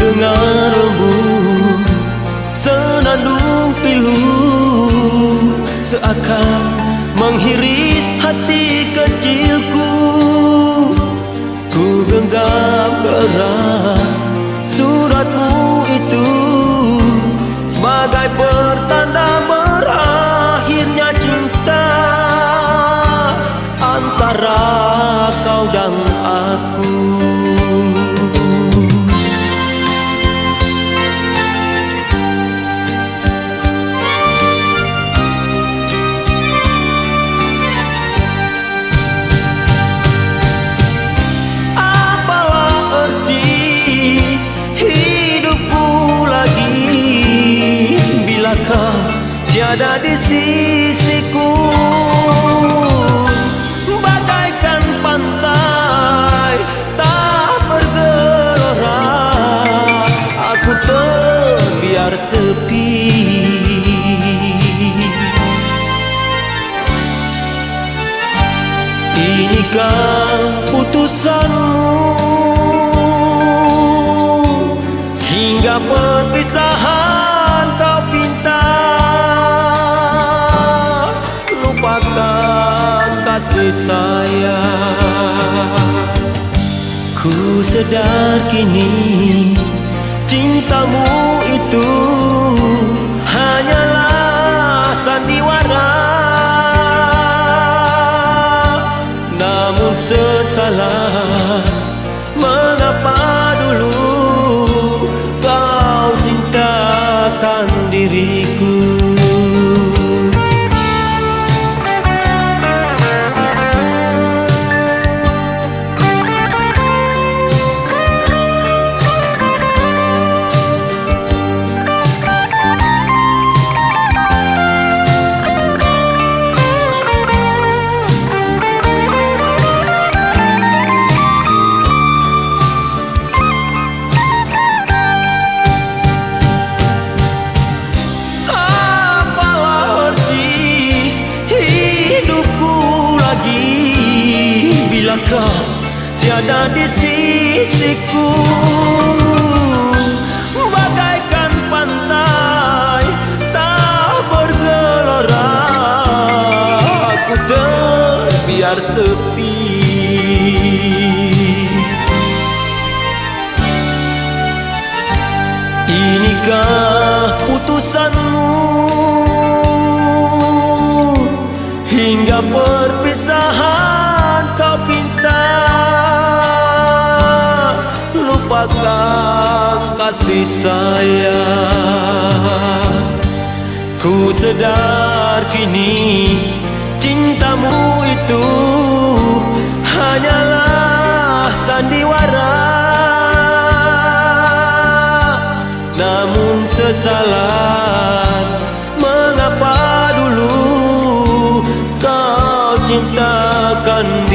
dengar lembut senandung pilu seakan menghiris hati kecilku. Ku genggam erat suratmu itu sebagai pertanda berakhirnya cinta antara kau dan aku. Tiada di sisiku, bagaikan pantai tak bergelora, aku terbiar sepi. Inikah putusanmu hingga perpisahan kau pinta? Kasih sayang, ku sedar kini cintamu itu hanyalah sandiwara. Namun sesalah, mengapa dulu kau cintakan diriku? Bilakah tiada di sisiku, bagaikan pantai tak bergelora, aku terbiar sepi. Inikah putusanmu hingga perpisahan kau pinta? Lupakan kasih sayang, ku sedar kini cintamu itu hanyalah sandiwara. Namun sesalan, mengapa dulu kau cintakan